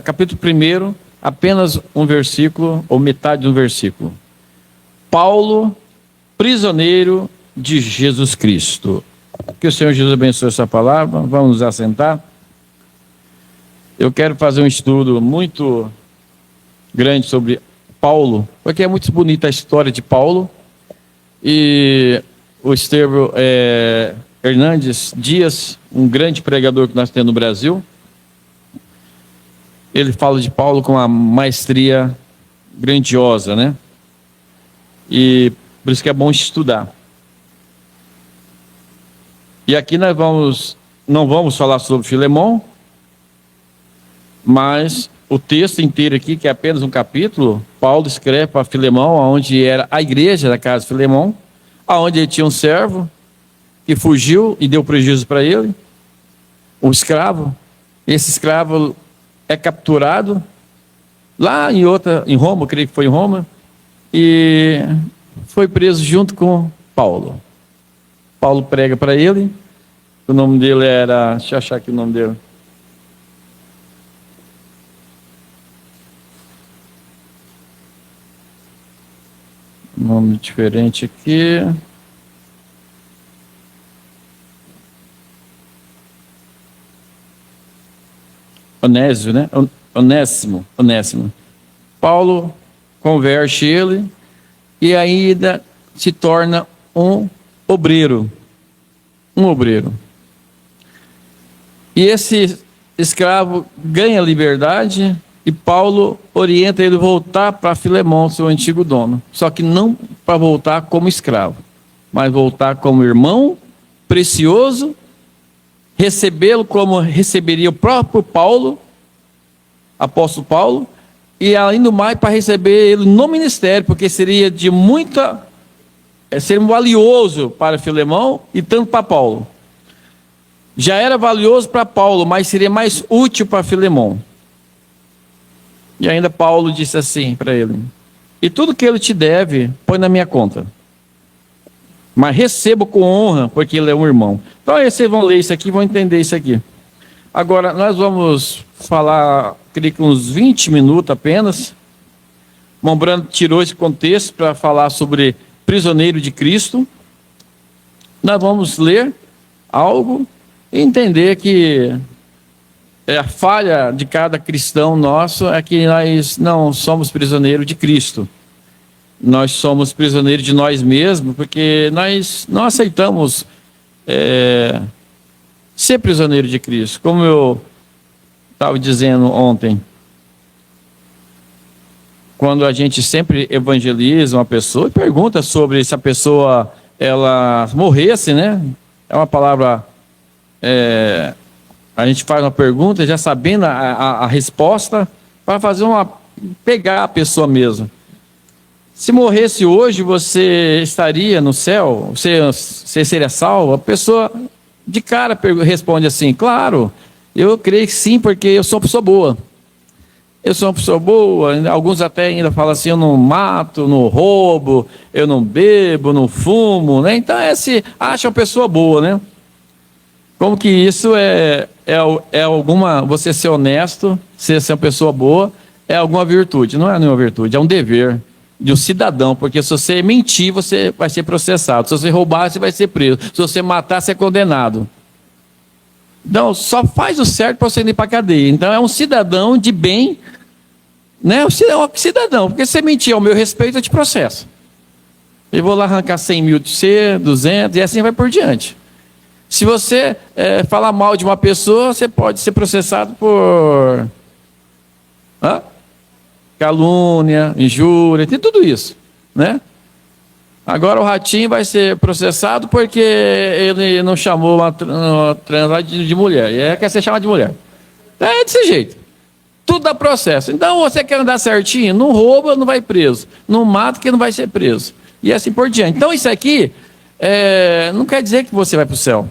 capítulo 1, apenas um versículo, ou metade de um versículo. Paulo, prisioneiro de Jesus Cristo. Que o Senhor Jesus abençoe essa palavra. Vamos nos assentar. Eu quero fazer um estudo muito grande sobre Paulo, porque é muito bonita a história de Paulo. E o Estevão Hernandes Dias, um grande pregador que nós temos no Brasil, ele fala de Paulo com uma maestria grandiosa, né? E por isso que é bom estudar. E aqui nós não vamos falar sobre Filemão, mas o texto inteiro aqui, que é apenas um capítulo, Paulo escreve para Filemão, onde era a igreja da casa de Filemão, onde ele tinha um servo que fugiu e deu prejuízo para ele, um escravo. Esse escravo é capturado lá em Roma, creio que foi em Roma, e foi preso junto com Paulo. Paulo prega para ele. O nome dele era, deixa eu achar aqui o nome dele. Nome diferente aqui. Onésio, né? Onésimo. Paulo converte ele e ainda se torna um obreiro. E esse escravo ganha liberdade e Paulo orienta ele a voltar para Filemão, seu antigo dono. Só que não para voltar como escravo, mas voltar como irmão precioso, recebê-lo como receberia o próprio Paulo, apóstolo Paulo, e ainda mais para receber ele no ministério, porque seria valioso para Filemão e tanto para Paulo. Já era valioso para Paulo, mas seria mais útil para Filemão. E ainda Paulo disse assim para ele: e tudo que ele te deve, põe na minha conta, mas receba com honra, porque ele é um irmão. Então aí vocês vão ler isso aqui, vão entender isso aqui. Agora nós vamos falar, creio que uns 20 minutos apenas. Mombrando tirou esse contexto para falar sobre prisioneiro de Cristo. Nós vamos ler algo e entender que a falha de cada cristão nosso é que nós não somos prisioneiros de Cristo. Nós somos prisioneiros de nós mesmos, porque nós não aceitamos ser prisioneiro de Cristo. Como eu estava dizendo ontem, quando a gente sempre evangeliza uma pessoa e pergunta sobre se a pessoa ela morresse, né? É uma palavra, a gente faz uma pergunta já sabendo a resposta, para pegar a pessoa mesmo. Se morresse hoje, você estaria no céu? Você seria salvo? A pessoa de cara responde assim: claro, eu creio que sim, porque eu sou uma pessoa boa. Eu sou uma pessoa boa. Alguns até ainda falam assim: eu não mato, não roubo, eu não bebo, não fumo, né? Então acha uma pessoa boa, né? Como que isso é alguma, você ser honesto, ser uma pessoa boa, é alguma virtude? Não é nenhuma virtude, é um dever de um cidadão, porque se você mentir, você vai ser processado. Se você roubar, você vai ser preso. Se você matar, você é condenado. Então, só faz o certo para você ir para a cadeia. Então, é um cidadão de bem, né? É um cidadão, porque se você mentir ao meu respeito, eu te processo. Eu vou lá arrancar 100 mil de você, 200, e assim vai por diante. Se você falar mal de uma pessoa, você pode ser processado por calúnia, injúria, tem tudo isso, né? Agora o Ratinho vai ser processado porque ele não chamou uma trans de mulher, e quer ser chamado de mulher. É desse jeito. Tudo dá processo. Então você quer andar certinho, não rouba, não vai preso. Não mata, que não vai ser preso. E assim por diante. Então isso aqui não quer dizer que você vai para o céu.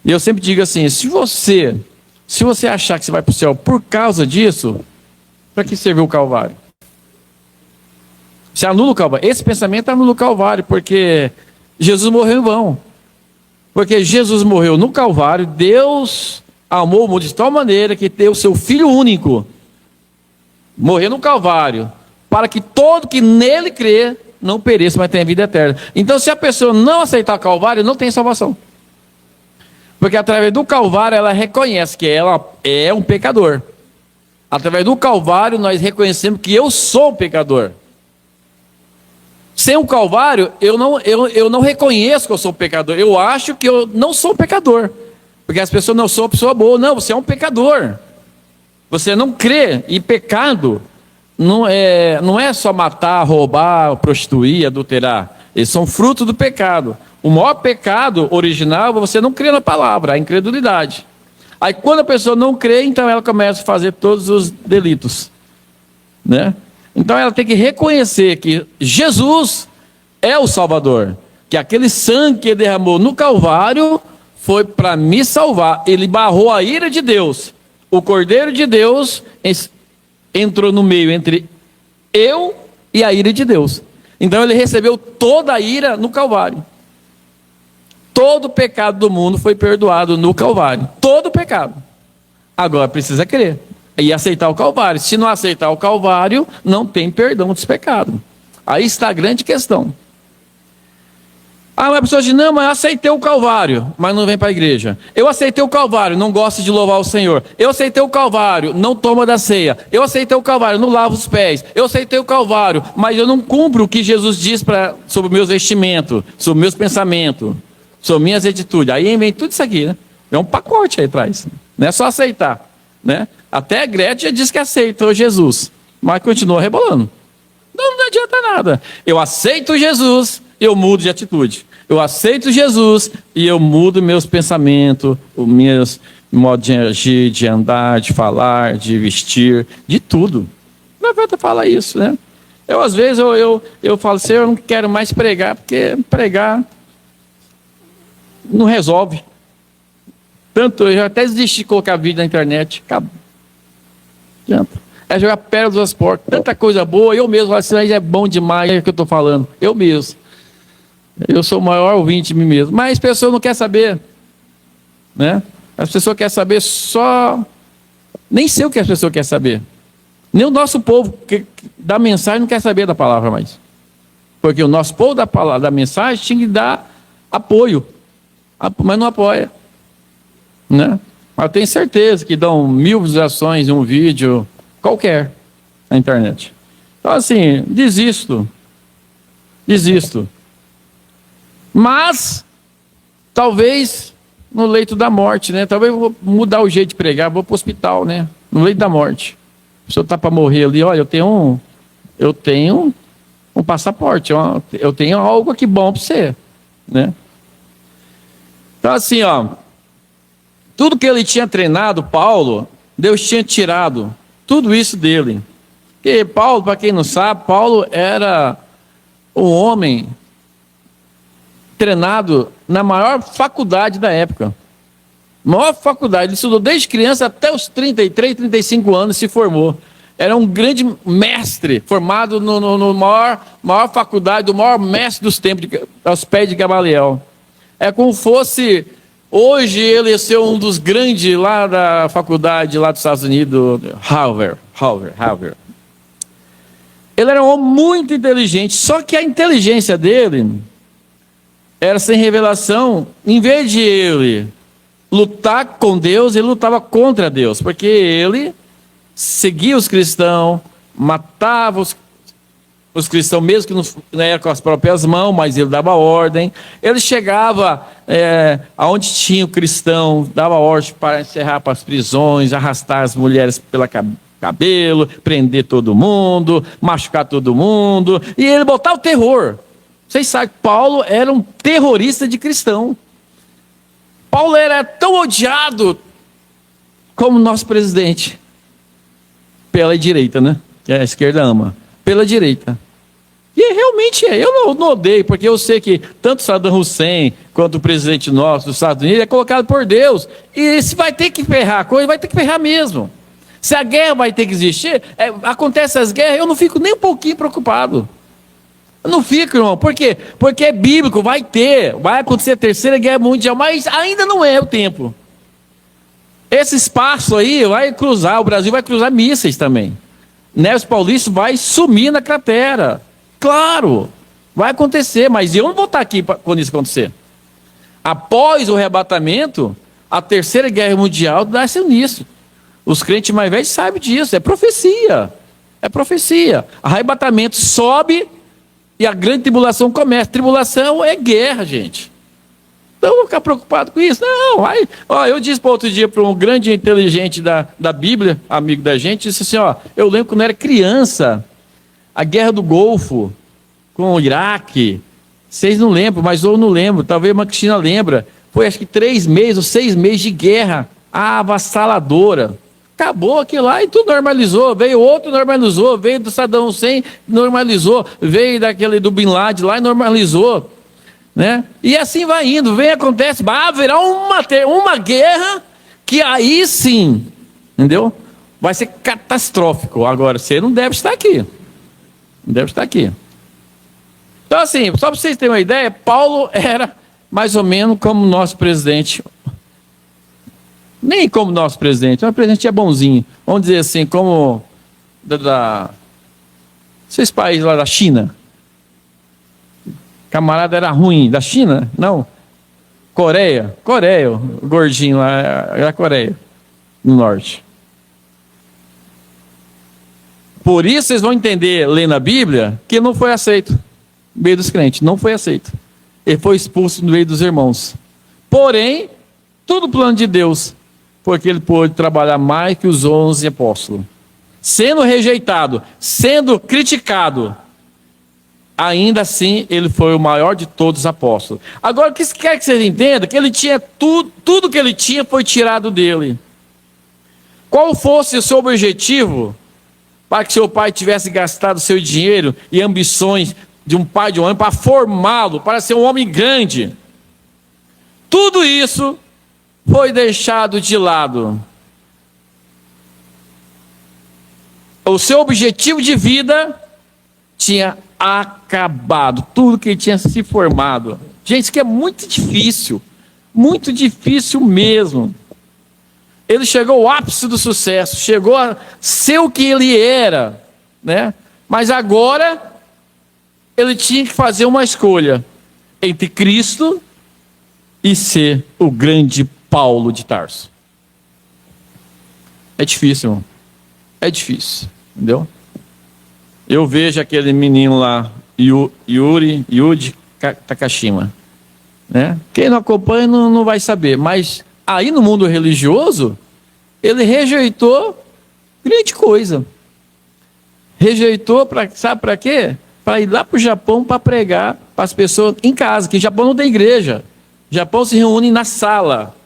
E eu sempre digo assim: se você achar que você vai para o céu por causa disso, para que serviu o Calvário? Você anula o Calvário. Esse pensamento anula o Calvário, porque Jesus morreu em vão. Porque Jesus morreu no Calvário, Deus amou o mundo de tal maneira que deu o seu Filho único, morrer no Calvário, para que todo que nele crê não pereça, mas tenha vida eterna. Então, se a pessoa não aceitar o Calvário, não tem salvação. Porque através do Calvário ela reconhece que ela é um pecador. Através do Calvário nós reconhecemos que eu sou um pecador. Sem o Calvário eu não reconheço que eu sou um pecador. Eu acho que eu não sou um pecador. Porque as pessoas não são uma pessoa boa. Não, você é um pecador. Você não crê. E pecado não é só matar, roubar, prostituir, adulterar. Eles são fruto do pecado. O maior pecado original é você não crer na palavra, a incredulidade. Aí quando a pessoa não crê, então ela começa a fazer todos os delitos, né? Então ela tem que reconhecer que Jesus é o Salvador, que aquele sangue que ele derramou no Calvário foi para me salvar. Ele barrou a ira de Deus. O Cordeiro de Deus entrou no meio entre eu e a ira de Deus. Então ele recebeu toda a ira no Calvário. Todo o pecado do mundo foi perdoado no Calvário. Todo o pecado. Agora precisa crer e aceitar o Calvário. Se não aceitar o Calvário, não tem perdão dos pecados. Aí está a grande questão. Uma pessoa diz, não, mas eu aceitei o Calvário, mas não vem para a igreja. Eu aceitei o Calvário, não gosto de louvar o Senhor. Eu aceitei o Calvário, não toma da ceia. Eu aceitei o Calvário, não lavo os pés. Eu aceitei o Calvário, mas eu não cumpro o que Jesus diz sobre meus vestimentos, sobre meus pensamentos, sobre minhas atitudes. Aí vem tudo isso aqui, né? É um pacote aí atrás. Não é só aceitar, né? Até a Gretchen diz que aceitou Jesus, mas continua rebolando. Não adianta nada. Eu aceito Jesus, eu mudo de atitude. Eu aceito Jesus e eu mudo meus pensamentos, o meu modo de agir, de andar, de falar, de vestir, de tudo. Não adianta falar isso, né? Às vezes eu falo assim, eu não quero mais pregar, porque pregar não resolve. Tanto, eu já até desisti de colocar vídeo na internet. Acabou. Não adianta. É jogar pedra das portas. Tanta coisa boa, eu mesmo falo assim, é bom demais, é o que eu estou falando. Eu mesmo. Eu sou o maior ouvinte de mim mesmo. Mas as pessoas não querem saber. Né? As pessoas querem saber só... Nem sei o que as pessoas querem saber. Nem o nosso povo da mensagem não quer saber da palavra mais. Porque o nosso povo da mensagem tinha que dar apoio. Mas não apoia. Né? Mas eu tenho certeza que dão 1000 visualizações em um vídeo qualquer na internet. Então assim, desisto. Mas talvez no leito da morte, né? Talvez eu vou mudar o jeito de pregar, vou para o hospital, né? No leito da morte. A pessoa está para morrer ali, olha, eu tenho um passaporte, eu tenho algo aqui bom para você, né? Então assim, tudo que ele tinha treinado, Paulo, Deus tinha tirado tudo isso dele. Porque Paulo, para quem não sabe, Paulo era um homem treinado na maior faculdade da época. Maior faculdade, ele estudou desde criança até os 33, 35 anos, se formou. Era um grande mestre, formado no maior faculdade, do maior mestre dos tempos, aos pés de Gamaliel. É como fosse... Hoje ele ser um dos grandes lá da faculdade lá dos Estados Unidos, Harvard. Ele era um homem muito inteligente, só que a inteligência dele era sem revelação. Em vez de ele lutar com Deus, ele lutava contra Deus, porque ele seguia os cristãos, matava os cristãos, mesmo que não era com as próprias mãos, mas ele dava ordem. Ele chegava aonde tinha o cristão, dava ordem para encerrar para as prisões, arrastar as mulheres pelo cabelo, prender todo mundo, machucar todo mundo, e ele botava o terror. Vocês sabem que Paulo era um terrorista de cristão. Paulo era tão odiado como nosso presidente, pela direita, né? Que a esquerda ama, pela direita. E realmente é, eu não odeio, porque eu sei que tanto Saddam Hussein quanto o presidente nosso dos Estados Unidos é colocado por Deus. E se vai ter que ferrar a coisa, vai ter que ferrar mesmo. Se a guerra vai ter que existir, acontece as guerras, eu não fico nem um pouquinho preocupado. Eu não fico, irmão. Por quê? Porque é bíblico, vai acontecer a terceira guerra mundial, mas ainda não é o tempo. esse espaço aí vai cruzar, o Brasil vai cruzar mísseis também. Neves Paulista vai sumir na cratera. Claro, vai acontecer, mas eu não vou estar aqui quando isso acontecer. Após o arrebatamento, a terceira guerra mundial nasce nisso. Os crentes mais velhos sabem disso, é profecia. É profecia. Arrebatamento sobe e a grande tribulação começa. Tribulação é guerra, gente. Então eu vou ficar preocupado com isso. Não, vai. Ó, eu disse para outro dia para um grande inteligente da Bíblia, amigo da gente, disse assim, ó, eu lembro quando eu era criança, a guerra do Golfo com o Iraque, vocês não lembram, mas eu não lembro, talvez a Cristina lembra, foi acho que 3 meses ou 6 meses de guerra avassaladora. Acabou aquilo lá e tudo normalizou. Veio outro, normalizou. Veio do Saddam Hussein, normalizou. Veio daquele do Bin Laden lá e normalizou. Né? E assim vai indo. Vem, acontece. Vai haverá uma guerra que aí sim, entendeu? Vai ser catastrófico. Agora, você não deve estar aqui. Não deve estar aqui. Então assim, só para vocês terem uma ideia, Paulo era mais ou menos como o nosso presidente. Nem como nosso presidente, o presidente é bonzinho. Vamos dizer assim, como esses países lá da China. Camarada era ruim. Da China? Não. Coreia, o gordinho lá, era Coreia, no norte. Por isso vocês vão entender, lendo a Bíblia, que não foi aceito no meio dos crentes, não foi aceito. Ele foi expulso no meio dos irmãos. Porém, tudo plano de Deus, porque ele pôde trabalhar mais que os 11 apóstolos. Sendo rejeitado, sendo criticado, ainda assim ele foi o maior de todos os apóstolos. Agora, o que quer que vocês entendam? Que ele tinha tudo que ele tinha foi tirado dele. Qual fosse o seu objetivo para que seu pai tivesse gastado seu dinheiro e ambições de um pai de um homem para formá-lo, para ser um homem grande? Tudo isso foi deixado de lado. O seu objetivo de vida tinha acabado. Tudo que ele tinha se formado. Gente, isso aqui é muito difícil mesmo. Ele chegou ao ápice do sucesso, chegou a ser o que ele era, né? Mas agora ele tinha que fazer uma escolha entre Cristo e ser o grande Paulo de Tarso. É difícil, irmão. É difícil, entendeu? Eu vejo aquele menino lá, Yuji Takashima, né? Quem não acompanha não vai saber, mas aí no mundo religioso, ele rejeitou grande coisa. Rejeitou, sabe para quê? Para ir lá para o Japão para pregar para as pessoas em casa, que o Japão não tem igreja. O Japão se reúne na sala,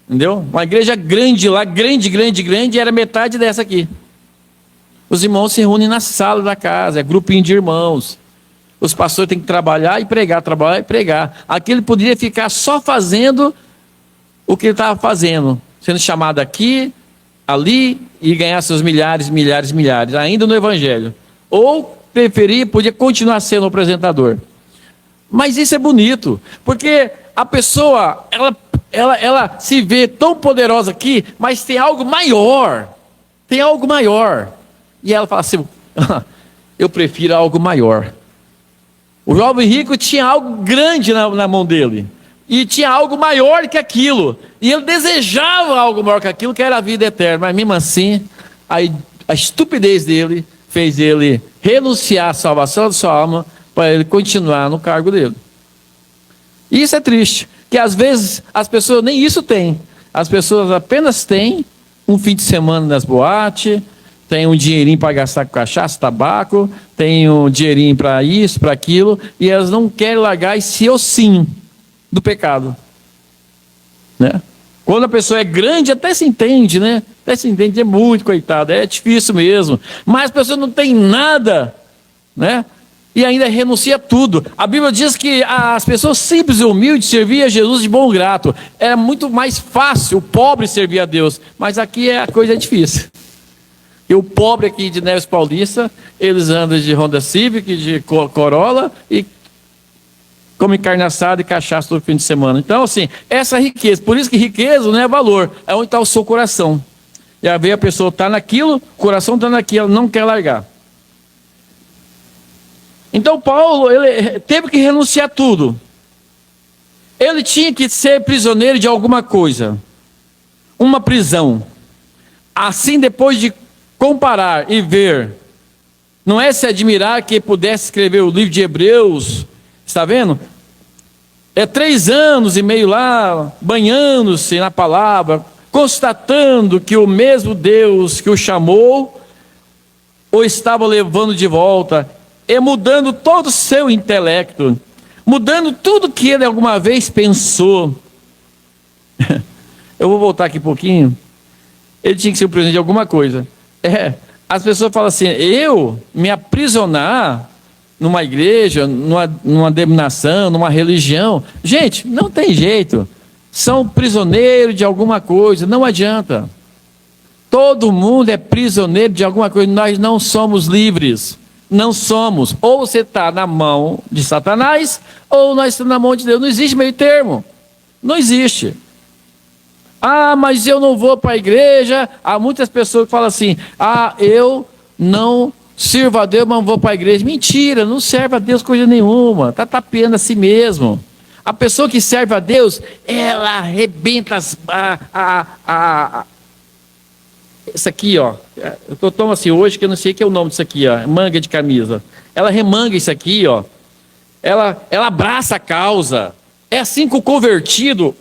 entendeu? Uma igreja grande lá, grande, era metade dessa aqui. Os irmãos se reúnem na sala da casa, é grupinho de irmãos. Os pastores têm que trabalhar e pregar. Aqui ele poderia ficar só fazendo o que ele estava fazendo, sendo chamado aqui, ali, e ganhar seus milhares, ainda no evangelho. Ou podia continuar sendo o apresentador. Mas isso é bonito, porque a pessoa, ela se vê tão poderosa aqui, mas tem algo maior. E ela fala assim, eu prefiro algo maior. O jovem rico tinha algo grande na mão dele. E tinha algo maior que aquilo. E ele desejava algo maior que aquilo, que era a vida eterna. Mas mesmo assim, a estupidez dele fez ele renunciar à salvação da sua alma para ele continuar no cargo dele. E isso é triste, que às vezes as pessoas nem isso têm. As pessoas apenas têm um fim de semana nas boates, tem um dinheirinho para gastar com cachaça, tabaco, tem um dinheirinho para isso, para aquilo, e elas não querem largar esse ossinho do pecado, né? Quando a pessoa é grande, até se entende, né? É muito, coitada, é difícil mesmo. Mas a pessoa não tem nada, né? E ainda renuncia a tudo. A Bíblia diz que as pessoas simples e humildes serviam a Jesus de bom grado. Era muito mais fácil o pobre servir a Deus, mas aqui a coisa é difícil. E o pobre aqui de Neves Paulista, eles andam de Honda Civic, de Corolla, e come carne assada e cachaça todo fim de semana. Então, assim, essa riqueza, por isso que riqueza não é valor, é onde está o seu coração. E aí a pessoa está naquilo, o coração está naquilo, não quer largar. Então Paulo, ele teve que renunciar a tudo. Ele tinha que ser prisioneiro de alguma coisa. Uma prisão. Assim, depois de comparar e ver, não é se admirar que pudesse escrever o livro de Hebreus, está vendo? É 3 anos e meio lá, banhando-se na palavra, constatando que o mesmo Deus que o chamou, o estava levando de volta, e mudando todo o seu intelecto, mudando tudo que ele alguma vez pensou. Eu vou voltar aqui um pouquinho. Ele tinha que ser o presidente de alguma coisa. As pessoas falam assim, eu me aprisionar numa igreja, numa denominação, numa religião. Gente, não tem jeito. São prisioneiros de alguma coisa, não adianta. Todo mundo é prisioneiro de alguma coisa, nós não somos livres. Não somos. Ou você está na mão de Satanás, ou nós estamos na mão de Deus. Não existe meio termo. Não existe. Ah, mas eu não vou para a igreja. Há muitas pessoas que falam assim, eu não sirvo a Deus, mas não vou para a igreja. Mentira, não serve a Deus coisa nenhuma. Está tapeando a si mesmo. A pessoa que serve a Deus, ela arrebenta isso aqui, ó. Eu tomo assim hoje, que eu não sei o que é o nome disso aqui, ó. Manga de camisa. Ela remanga isso aqui, ó. Ela abraça a causa. É assim que o convertido,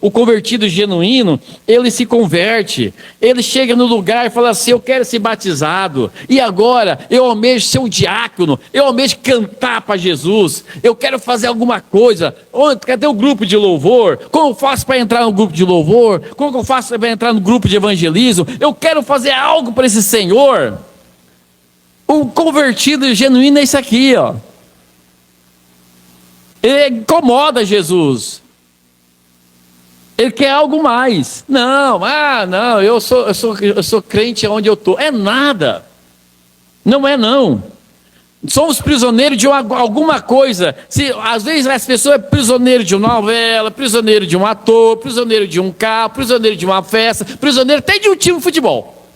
o convertido genuíno, ele se converte. Ele chega no lugar e fala assim, eu quero ser batizado. E agora eu almejo ser um diácono. Eu almejo cantar para Jesus. Eu quero fazer alguma coisa. Cadê o grupo de louvor? Como eu faço para entrar no grupo de louvor? Como eu faço para entrar no grupo de evangelismo? Eu quero fazer algo para esse Senhor. O convertido genuíno é isso aqui, ó. Ele incomoda Jesus. Ele quer algo mais. Não, eu sou crente onde eu estou. É nada. Não é não. Somos prisioneiros de alguma coisa. Às vezes as pessoas são prisioneiros de uma novela, prisioneiro de um ator, prisioneiro de um carro, prisioneiro de uma festa, prisioneiro até de um time de futebol.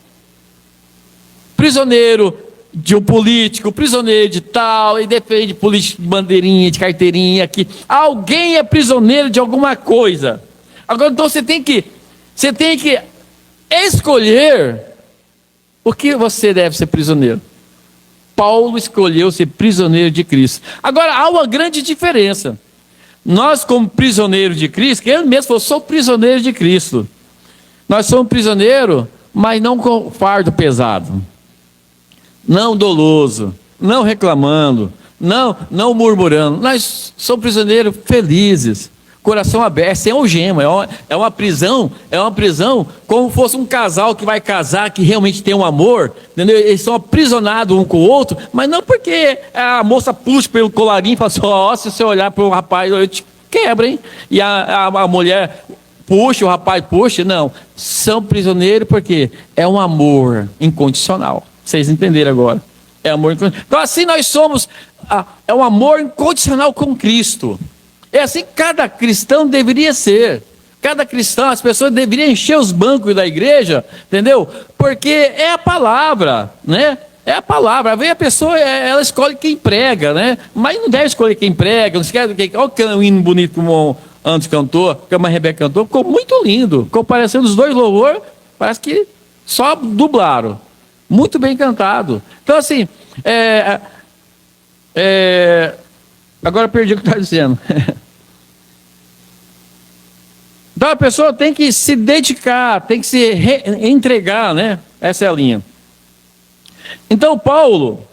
Prisioneiro de um político, prisioneiro de tal, e defende político de bandeirinha, de carteirinha aqui. Alguém é prisioneiro de alguma coisa. Agora, então você tem que escolher o que você deve ser prisioneiro. Paulo escolheu ser prisioneiro de Cristo. Agora, há uma grande diferença. Nós, como prisioneiros de Cristo, que ele mesmo falou, sou prisioneiro de Cristo. Nós somos prisioneiros, mas não com fardo pesado. Não doloso, não reclamando, não murmurando. Nós somos prisioneiros felizes, coração aberto, sem algema. É uma prisão como fosse um casal que vai casar, que realmente tem um amor, entendeu? Eles são aprisionados um com o outro, mas não porque a moça puxa pelo colarinho e fala assim, se você olhar para o rapaz, eu te quebro, hein? E a mulher puxa, o rapaz puxa, não. São prisioneiros porque é um amor incondicional. Vocês entenderam agora? É amor incondicional. Então assim nós somos, é um amor incondicional com Cristo. É assim que cada cristão deveria ser. Cada cristão, as pessoas deveriam encher os bancos da igreja, entendeu? Porque é a palavra, né? É a palavra. Às vezes a pessoa, ela escolhe quem prega, né? Mas não deve escolher quem prega, não esquece quem. Olha o hino bonito como o Antes cantou, como a Rebeca cantou, ficou muito lindo. Ficou parecendo os dois louvores, parece que só dublaram. Muito bem cantado. Então assim, agora perdi o que está dizendo. Então a pessoa tem que se dedicar, tem que se entregar, né? Essa é a linha. Então Paulo,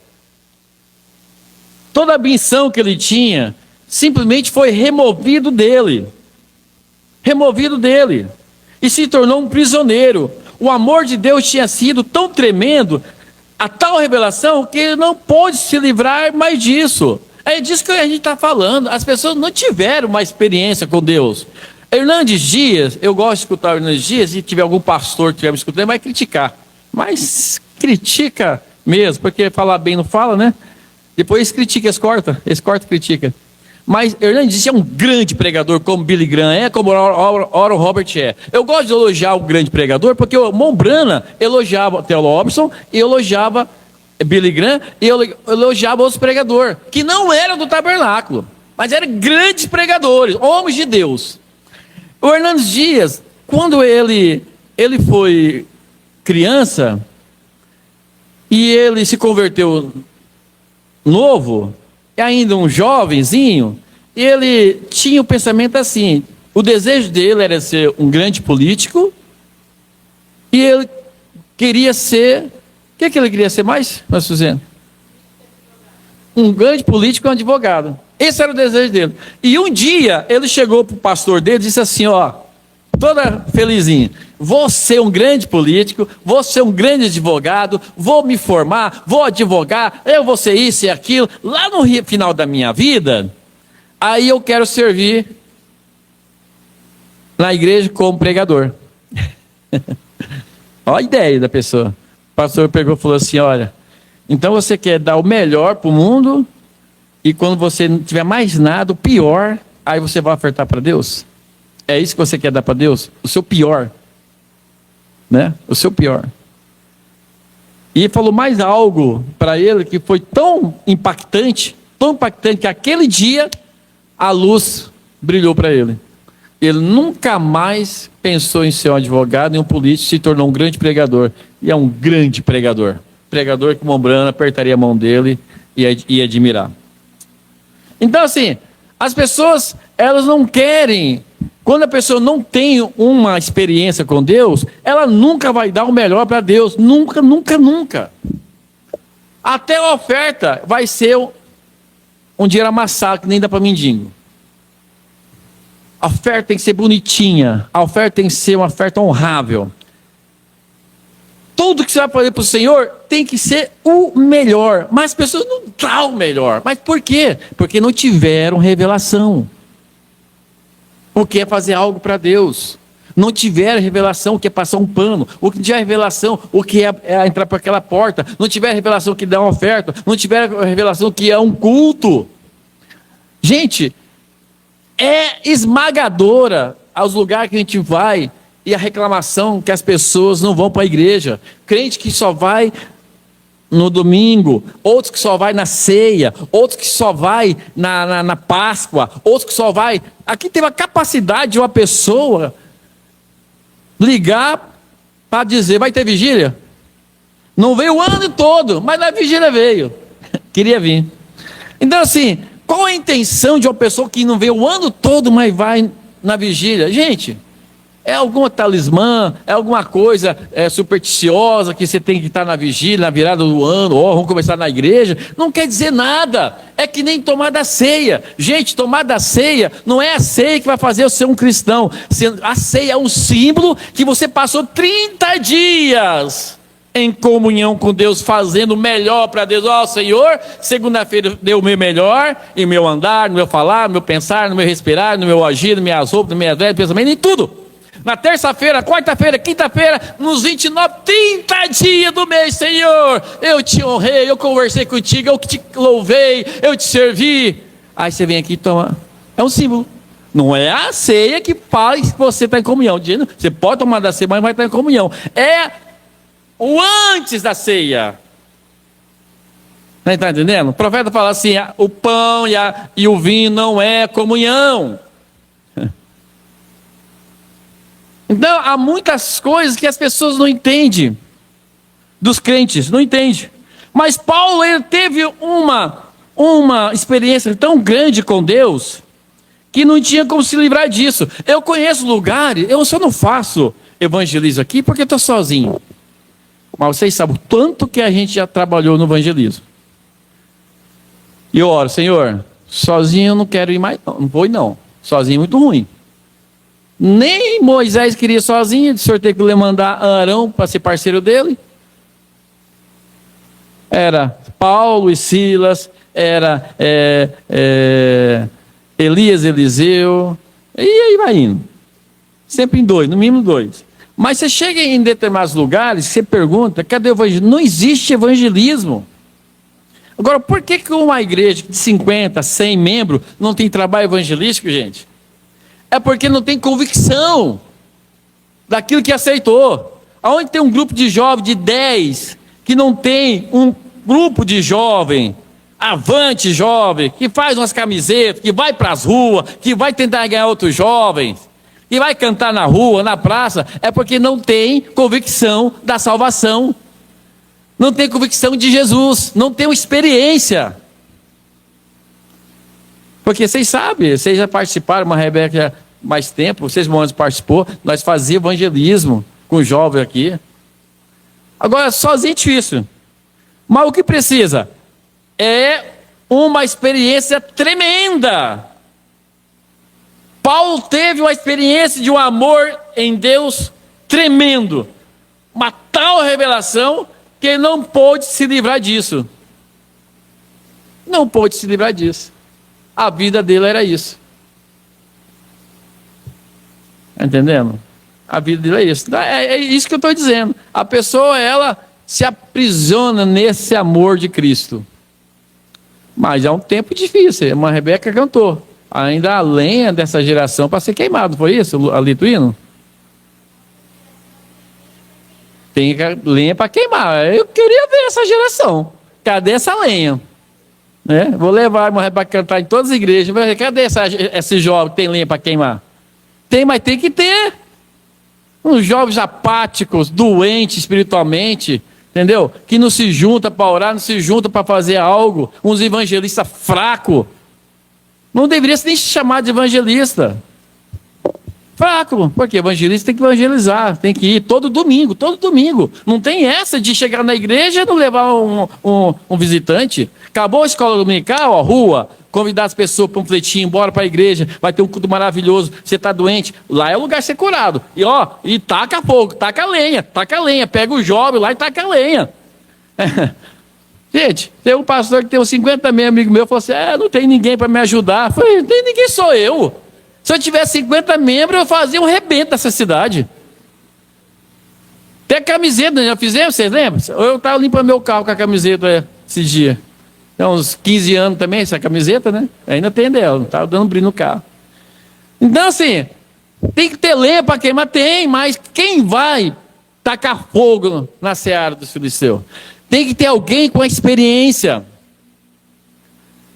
toda a ambição que ele tinha, simplesmente foi removido dele. E se tornou um prisioneiro. O amor de Deus tinha sido tão tremendo, a tal revelação, que ele não pôde se livrar mais disso. É disso que a gente está falando. As pessoas não tiveram uma experiência com Deus. Hernandes Dias, eu gosto de escutar o Hernandes Dias, se tiver algum pastor que estiver me escutando, ele vai criticar. Mas critica mesmo, porque falar bem não fala, né? Depois critica, eles cortam, critica. Mas Hernandes é um grande pregador, como Billy Graham é, como Oral Roberts é. Eu gosto de elogiar o grande pregador, porque o Mombrana elogiava Theo Robson, e elogiava Billy Graham, e elogiava outros pregadores, que não eram do tabernáculo, mas eram grandes pregadores, homens de Deus. O Hernandes Dias, quando ele foi criança, e ele se converteu novo, ainda um jovenzinho, ele tinha o pensamento assim, o desejo dele era ser um grande político, e ele queria ser, o que ele queria ser mais, Suzana? Um grande político e um advogado. Esse era o desejo dele. E um dia, ele chegou para o pastor dele e disse assim, ó, toda felizinha, vou ser um grande político, vou ser um grande advogado, vou me formar, vou advogar, eu vou ser isso e aquilo. Lá no final da minha vida, aí eu quero servir na igreja como pregador. Olha a ideia da pessoa. O pastor pegou e falou assim, olha, então você quer dar o melhor para o mundo, e quando você não tiver mais nada, o pior, aí você vai ofertar para Deus? É isso que você quer dar para Deus? O seu pior. Né? O seu pior. E falou mais algo para ele que foi tão impactante, que aquele dia a luz brilhou para ele. Ele nunca mais pensou em ser um advogado e um político, se tornou um grande pregador. E é um grande pregador. Pregador que Mombrana apertaria a mão dele e ia admirar. Então assim, as pessoas, elas não querem... Quando a pessoa não tem uma experiência com Deus, ela nunca vai dar o melhor para Deus. Nunca, nunca, nunca. Até a oferta vai ser um dinheiro amassado, que nem dá para mendigo. A oferta tem que ser bonitinha. A oferta tem que ser uma oferta honrável. Tudo que você vai fazer para o Senhor tem que ser o melhor. Mas as pessoas não dão o melhor. Mas por quê? Porque não tiveram revelação. O que é fazer algo para Deus? Não tiver revelação, o que é passar um pano. O que tiver revelação, o que é entrar por aquela porta. Não tiver revelação, o que dá uma oferta. Não tiver revelação, o que é um culto. Gente, é esmagadora aos lugares que a gente vai, e a reclamação que as pessoas não vão para a igreja. Crente que só vai no domingo, outros que só vai na ceia, outros que só vai na Páscoa, outros que só vai... Aqui tem uma capacidade de uma pessoa ligar para dizer, vai ter vigília? Não veio o ano todo, mas na vigília veio. Queria vir. Então assim, qual a intenção de uma pessoa que não veio o ano todo, mas vai na vigília? Gente... É alguma talismã, é alguma coisa supersticiosa que você tem que estar na vigília, na virada do ano, vamos começar na igreja. Não quer dizer nada. É que nem tomar da ceia. Gente, tomar da ceia não é a ceia que vai fazer você ser um cristão. A ceia é um símbolo que você passou 30 dias em comunhão com Deus, fazendo o melhor para Deus. Ó, Senhor, segunda-feira deu o meu melhor, em meu andar, no meu falar, no meu pensar, no meu respirar, no meu agir, nas minhas roupas, nas minhas ideias, pensamento, em tudo. Na terça-feira, quarta-feira, quinta-feira, nos 29, 30 dias do mês, Senhor, eu te honrei, eu conversei contigo, eu te louvei, eu te servi. Aí você vem aqui e toma. É um símbolo. Não é a ceia que faz que você está em comunhão. Você pode tomar da ceia, mas vai estar em comunhão. É o antes da ceia. Não está entendendo? O profeta fala assim, o pão e o vinho não é comunhão. Então, há muitas coisas que as pessoas não entendem, dos crentes, não entendem. Mas Paulo, ele teve uma experiência tão grande com Deus, que não tinha como se livrar disso. Eu conheço lugares, eu só não faço evangelismo aqui porque eu estou sozinho. Mas vocês sabem o tanto que a gente já trabalhou no evangelismo. E eu oro, Senhor, sozinho eu não quero ir mais, não vou ir não. Sozinho é muito ruim. Nem Moisés queria sozinho, o Senhor teve que mandar Arão para ser parceiro dele. Era Paulo e Silas, era Elias, Eliseu, e aí vai indo. Sempre em dois, no mínimo dois. Mas você chega em determinados lugares, você pergunta, cadê o evangelismo? Não existe evangelismo. Agora, por que uma igreja de 50, 100 membros não tem trabalho evangelístico, gente? É porque não tem convicção daquilo que aceitou. Aonde tem um grupo de jovens de 10, que não tem um grupo de jovem, avante jovem, que faz umas camisetas, que vai para as ruas, que vai tentar ganhar outros jovens, que vai cantar na rua, na praça, é porque não tem convicção da salvação, não tem convicção de Jesus, não tem uma experiência. Porque vocês sabem, vocês já participaram, uma Rebeca mais tempo, vocês Moanos participou, nós fazíamos evangelismo com jovens aqui. Agora, sozinho é difícil. Mas o que precisa é uma experiência tremenda. Paulo teve uma experiência de um amor em Deus tremendo. Uma tal revelação que ele não pôde se livrar disso. Não pôde se livrar disso. A vida dele era isso. Está entendendo? A vida dele é isso. É isso que eu estou dizendo. A pessoa, ela se aprisiona nesse amor de Cristo. Mas é um tempo difícil. Uma Rebeca cantou. Ainda a lenha dessa geração para ser queimado. Foi isso, Lituíno? Tem lenha para queimar. Eu queria ver essa geração. Cadê essa lenha? Né? Vou levar uma Rebeca cantar em todas as igrejas. Cadê esse jovem que tem lenha para queimar? Tem, mas tem que ter. Uns jovens apáticos, doentes espiritualmente, entendeu? Que não se junta para orar, não se junta para fazer algo. Uns evangelistas fracos. Não deveria nem se chamar de evangelista. Fraco, porque evangelista tem que evangelizar, tem que ir todo domingo, todo domingo. Não tem essa de chegar na igreja e não levar um visitante. Acabou a escola dominical, a rua, convidar as pessoas para um panfletinho, bora para a igreja, vai ter um culto maravilhoso, você está doente, lá é o lugar de ser curado. E taca fogo, taca lenha, pega o jovem lá e taca a lenha. Gente, tem um pastor que tem uns 50 membros, amigo meu, falou assim, não tem ninguém para me ajudar. Eu falei, não tem ninguém, sou eu. Se eu tivesse 50 membros, eu fazia um rebento dessa cidade. Tem a camiseta, já fizemos, vocês lembram? Eu estava limpando meu carro com a camiseta esse dia. Tem uns 15 anos também, essa camiseta, né? Ainda tem dela, não estava dando brilho no carro. Então, assim, tem que ter lenha para queimar? Tem, mas quem vai tacar fogo na seara dos filisteus? Tem que ter alguém com experiência.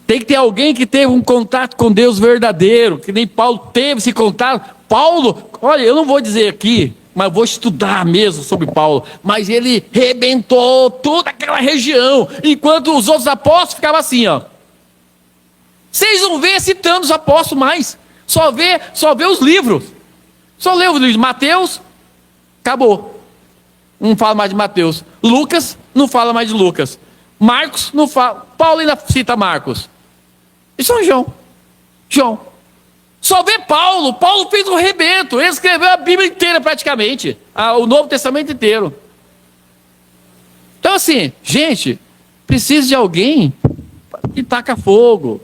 Tem que ter alguém que teve um contato com Deus verdadeiro, que nem Paulo teve esse contato. Paulo, olha, eu não vou dizer aqui, mas vou estudar mesmo sobre Paulo. Mas ele rebentou toda aquela região, enquanto os outros apóstolos ficavam assim, ó. Vocês não vê citando os apóstolos mais. Só vê os livros. Só lê os livros de Mateus, acabou. Não fala mais de Mateus. Lucas, não fala mais de Lucas. Marcos, não fala. Paulo ainda cita Marcos. E São João. Só vê Paulo. Paulo fez um rebento. Ele escreveu a Bíblia inteira praticamente. O Novo Testamento inteiro. Então assim, gente, precisa de alguém que taca fogo.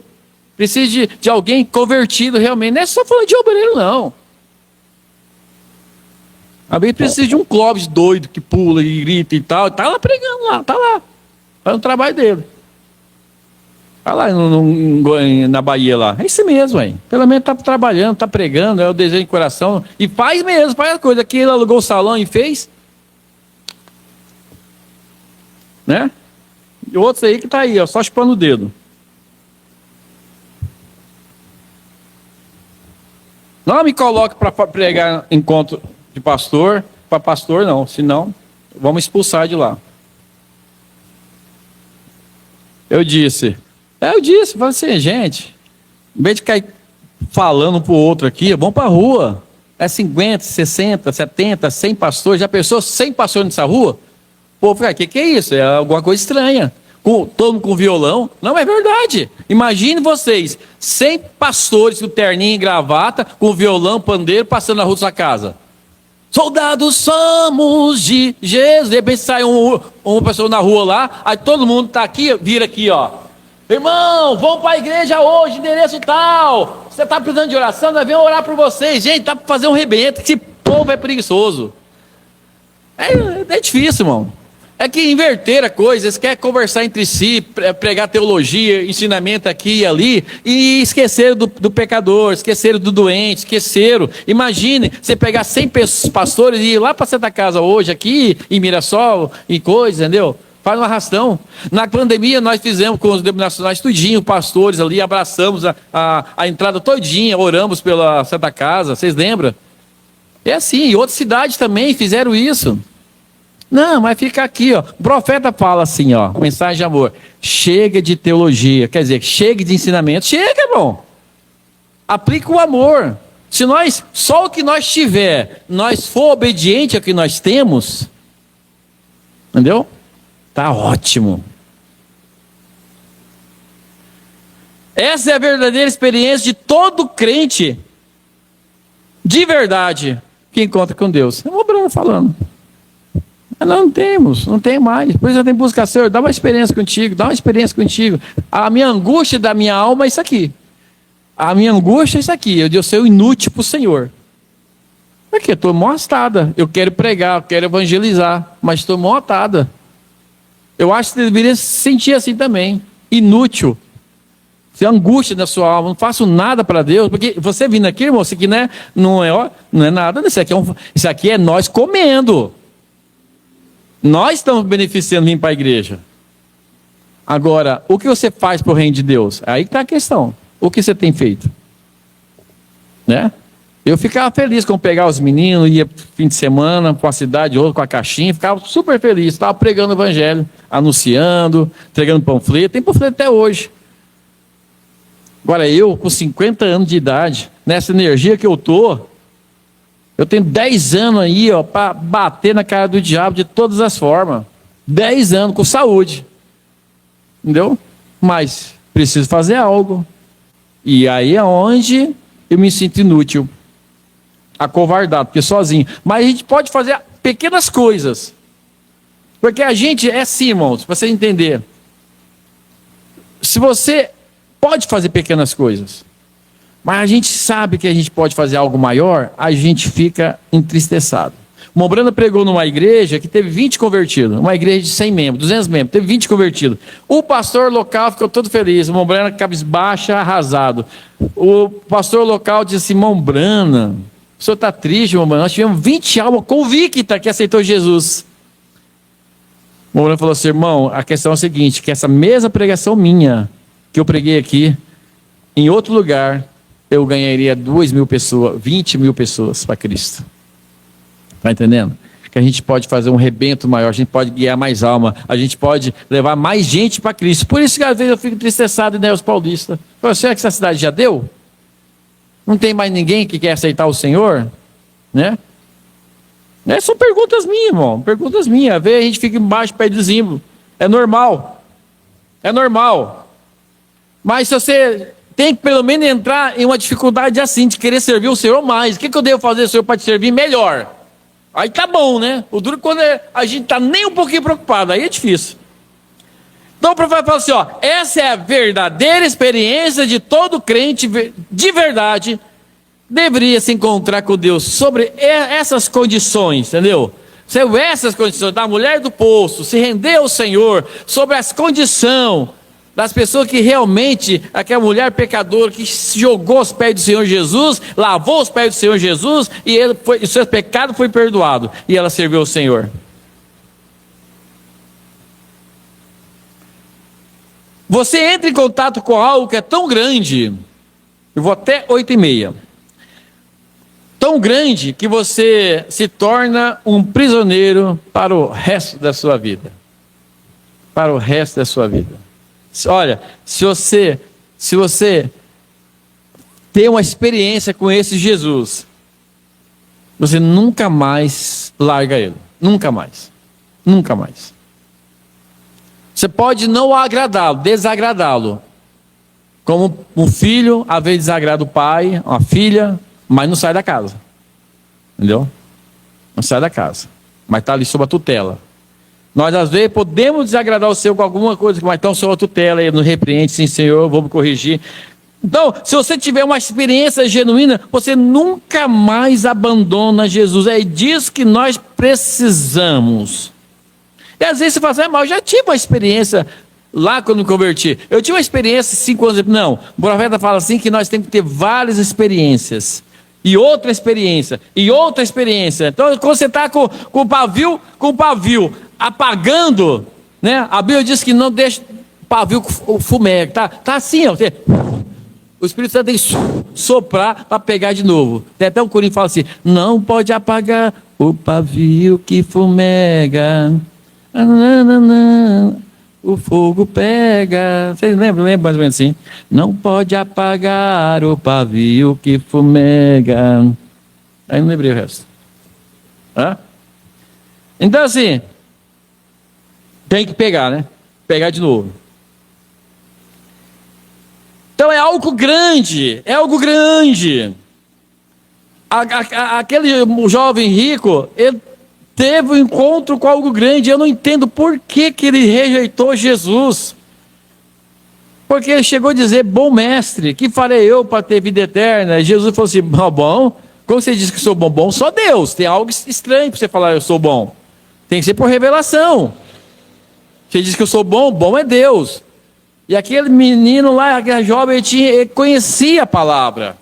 Precisa de alguém convertido realmente. Não é só falando de obreiro, não. A Bíblia precisa de um Clóvis doido que pula e grita e tal. Está lá pregando lá, está lá. Faz o trabalho dele. Está lá na Bahia lá. É isso mesmo, aí. Pelo menos está trabalhando, está pregando, é o desejo de coração. E faz mesmo, faz a coisa. Aqui ele alugou o salão e fez. Né? E outros aí que está aí, ó, só chupando o dedo. Não me coloque para pregar encontro de pastor, para pastor não, senão vamos expulsar de lá. Eu disse, falei assim, gente, em vez de cair falando um para o outro aqui, vamos para a rua. É 50, 60, 70, 100 pastores, já pensou 100 pastores nessa rua? Pô, o que é isso? É alguma coisa estranha. Todo mundo com violão? Não, é verdade. Imagine vocês, 100 pastores com terninho e gravata, com violão, pandeiro, passando na rua da sua casa. Soldados somos de Jesus. De repente sai uma pessoa na rua lá, aí todo mundo está aqui, vira aqui, ó. Irmão, vamos para a igreja hoje, endereço tal. Você está precisando de oração? Nós vamos orar por vocês. Gente, está para fazer um rebento. Esse povo é preguiçoso. É difícil, irmão. É que inverter a coisa, eles querem conversar entre si, pregar teologia, ensinamento aqui e ali, e esqueceram do pecador, esqueceram do doente, esqueceram. Imagine, você pegar 100 pastores e ir lá para Santa Casa hoje, aqui em Mirassol, e coisa, entendeu? Faz um arrastão. Na pandemia nós fizemos com os denominacionais tudinho, pastores ali, abraçamos a entrada todinha, oramos pela Santa Casa, vocês lembram? É assim, e outras cidades também fizeram isso. Não, mas fica aqui, ó. O profeta fala assim, ó, mensagem de amor. Chega de teologia, quer dizer, chega de ensinamento. Chega, irmão. Aplica o amor. Se nós, só o que nós tiver, nós for obediente ao que nós temos, entendeu? Tá ótimo. Essa é a verdadeira experiência de todo crente, de verdade, que encontra com Deus. É o Bruno falando. Não temos, não tem mais. Por isso eu tenho que buscar, Senhor, dá uma experiência contigo, dá uma experiência contigo. A minha angústia da minha alma é isso aqui. A minha angústia é isso aqui. Eu sou inútil para o Senhor. Porque eu estou mostada. Eu quero pregar, eu quero evangelizar, mas estou motada. Eu acho que você deveria se sentir assim também. Inútil. Você angústia da sua alma, não faço nada para Deus. Porque você vindo aqui, irmão, isso aqui não é nada. Isso aqui é nós comendo. Nós estamos beneficiando vir para a igreja. Agora, o que você faz para o reino de Deus? Aí que está a questão. O que você tem feito? Né? Eu ficava feliz quando pegava os meninos, ia fim de semana para a cidade, ou com a caixinha, ficava super feliz. Estava pregando o evangelho, anunciando, entregando panfleto. Tem panfleto até hoje. Agora eu, com 50 anos de idade, nessa energia que eu estou, eu tenho 10 anos aí, para bater na cara do diabo de todas as formas. 10 anos com saúde. Entendeu? Mas preciso fazer algo. E aí é onde eu me sinto inútil. Acovardado, porque sozinho. Mas a gente pode fazer pequenas coisas. Porque a gente é assim, irmãos, para você entender. Se você pode fazer pequenas coisas, mas a gente sabe que a gente pode fazer algo maior, a gente fica entristecido. O Mombrana pregou numa igreja que teve 20 convertidos, uma igreja de 100 membros, 200 membros, teve 20 convertidos. O pastor local ficou todo feliz, o Mombrana cabisbaixa, arrasado. O pastor local disse assim, Mombrana, o senhor está triste, Mombrana, nós tivemos 20 almas convictas que aceitou Jesus. O Mombrana falou assim, irmão, a questão é a seguinte, que essa mesma pregação minha, que eu preguei aqui, em outro lugar, eu ganharia 2.000 pessoas, 20.000 pessoas para Cristo. Está entendendo? Que a gente pode fazer um rebento maior, a gente pode guiar mais alma, a gente pode levar mais gente para Cristo. Por isso que às vezes eu fico entristecido em Neus Paulista. Será que essa cidade já deu? Não tem mais ninguém que quer aceitar o Senhor? Né? São perguntas minhas, irmão. Perguntas minhas. Às vezes a gente fica embaixo, perto do zimbro. É normal. É normal. Mas se você tem que pelo menos entrar em uma dificuldade assim, de querer servir o Senhor mais. O que eu devo fazer, Senhor, para te servir melhor? Aí tá bom, né? O duro é quando a gente tá nem um pouquinho preocupado, aí é difícil. Então o profeta fala assim, essa é a verdadeira experiência de todo crente de verdade, deveria se encontrar com Deus sobre essas condições, entendeu? Sobre essas condições, da mulher do poço, se render ao Senhor, sobre as condições das pessoas que realmente, aquela mulher pecadora que se jogou aos pés do Senhor Jesus, lavou os pés do Senhor Jesus, e o seu pecado foi perdoado, e ela serviu ao Senhor. Você entra em contato com algo que é tão grande, eu vou até 8h30, tão grande que você se torna um prisioneiro para o resto da sua vida. Para o resto da sua vida. Olha, se você ter uma experiência com esse Jesus, você nunca mais larga ele. Nunca mais. Nunca mais. Você pode não agradá-lo, desagradá-lo. Como um filho, às vezes desagrada o pai, uma filha, mas não sai da casa. Entendeu? Não sai da casa. Mas está ali sob a tutela. Nós, às vezes, podemos desagradar o Senhor com alguma coisa, mas estão sob a tutela, Ele nos repreende, sim, Senhor, vou me corrigir. Então, se você tiver uma experiência genuína, você nunca mais abandona Jesus. É disso que nós precisamos. E às vezes você fala assim, mas eu já tive uma experiência lá quando me converti. Eu tive uma experiência 5 anos depois. Não, o profeta fala assim que nós temos que ter várias experiências. E outra experiência, e outra experiência. Então, quando você está com o pavio apagando, né? A Bíblia diz que não deixa o pavio fumegar. Tá assim, ó. O Espírito Santo tem que soprar para pegar de novo. Tem até um corinho que fala assim: não pode apagar o pavio que fumega. O fogo pega. Vocês lembram? Lembra mais ou menos assim? Não pode apagar o pavio que fumega. Aí não lembrei o resto. Hã? Então assim, tem que pegar, né? Pegar de novo. Então é algo grande, é algo grande. Aquele jovem rico, ele teve um encontro com algo grande. Eu não entendo por que ele rejeitou Jesus. Porque ele chegou a dizer: bom mestre, que farei eu para ter vida eterna? E Jesus falou assim: bom, como você diz que sou bom? Bom, só Deus. Tem algo estranho para você falar eu sou bom. Tem que ser por revelação. Você diz que eu sou bom, bom é Deus. E aquele menino lá, aquele jovem, ele conhecia a palavra.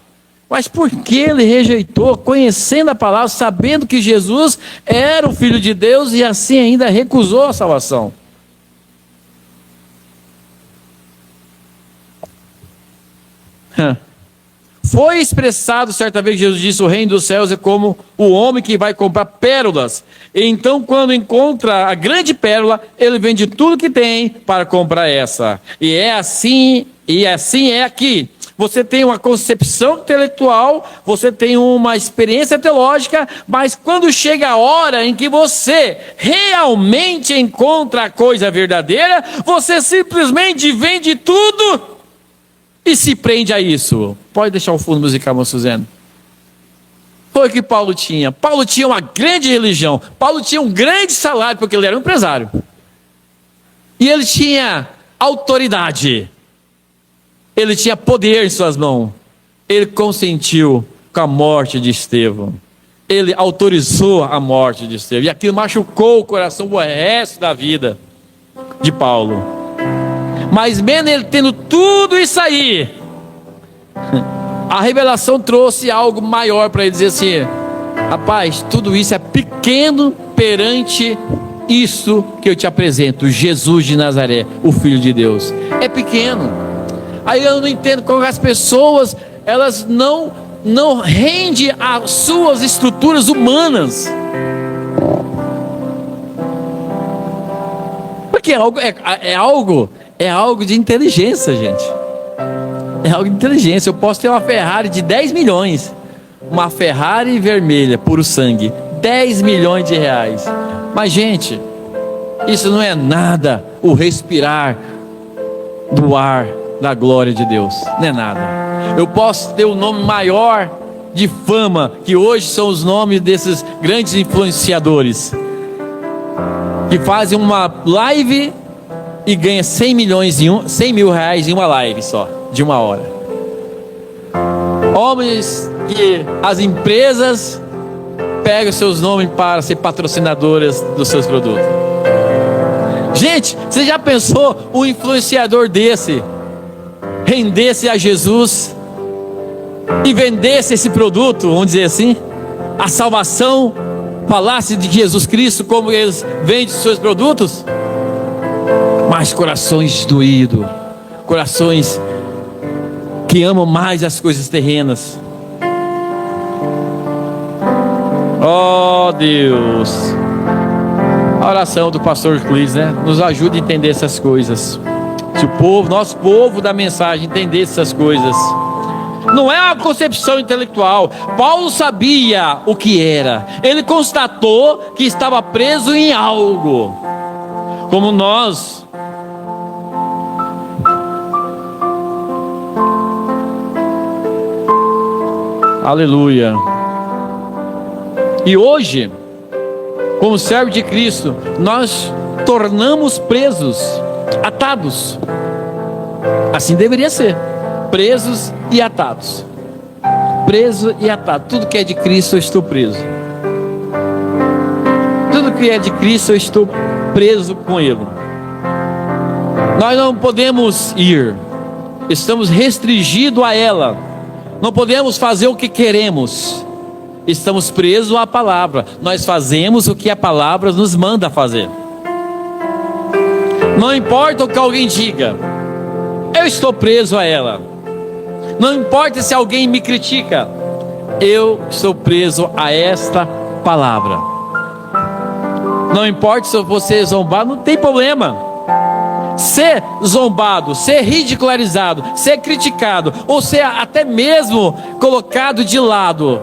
Mas por que ele rejeitou, conhecendo a palavra, sabendo que Jesus era o Filho de Deus e assim ainda recusou a salvação? Foi expressado certa vez que Jesus disse: o reino dos céus é como o homem que vai comprar pérolas. E então, quando encontra a grande pérola, ele vende tudo que tem para comprar essa. E assim é aqui. Você tem uma concepção intelectual, você tem uma experiência teológica, mas quando chega a hora em que você realmente encontra a coisa verdadeira, você simplesmente vende tudo e se prende a isso. Pode deixar o fundo musical, irmão Suzano. Foi o que Paulo tinha. Paulo tinha uma grande religião. Paulo tinha um grande salário, porque ele era um empresário. E ele tinha autoridade. Ele tinha poder em suas mãos. Ele consentiu com a morte de Estevão. Ele autorizou a morte de Estevão. E aquilo machucou o coração o resto da vida de Paulo. Mas mesmo ele tendo tudo isso aí, a revelação trouxe algo maior para ele dizer assim: rapaz, tudo isso é pequeno perante isso que eu te apresento, Jesus de Nazaré, o Filho de Deus. É pequeno. Aí eu não entendo como as pessoas, elas não rendem às suas estruturas humanas. Porque é algo de inteligência, gente. É algo de inteligência. Eu posso ter uma Ferrari de 10 milhões. Uma Ferrari vermelha, puro sangue. 10 milhões de reais. Mas, gente, isso não é nada. O respirar do ar da glória de Deus. Não é nada. Eu posso ter o nome maior de fama, que hoje são os nomes desses grandes influenciadores, que fazem uma live e ganha 100 mil reais em uma live só, de 1 hora. Homens que as empresas pegam seus nomes para ser patrocinadoras dos seus produtos. Gente, você já pensou um influenciador desse rendesse a Jesus e vendesse esse produto, vamos dizer assim, a salvação, falasse de Jesus Cristo como eles vendem seus produtos? Mas corações doídos, corações que amam mais as coisas terrenas. Oh Deus, a oração do pastor Clis, né, nos ajuda a entender essas coisas. Se o povo, nosso povo da mensagem, entender essas coisas, não é uma concepção intelectual. Paulo sabia o que era. Ele constatou que estava preso em algo, como nós. Aleluia. E hoje, como servo de Cristo, nós tornamos presos, atados. Assim deveria ser. Presos e atados. Preso e atado. Tudo que é de Cristo eu estou preso. Tudo que é de Cristo eu estou preso com Ele. Nós não podemos ir, estamos restringidos a ela, não podemos fazer o que queremos, estamos presos à palavra, nós fazemos o que a palavra nos manda fazer. Não importa o que alguém diga, eu estou preso a ela. Não importa se alguém me critica, eu estou preso a esta palavra. Não importa se eu vou ser zombado, não tem problema. Ser zombado, ser ridicularizado, ser criticado, ou ser até mesmo colocado de lado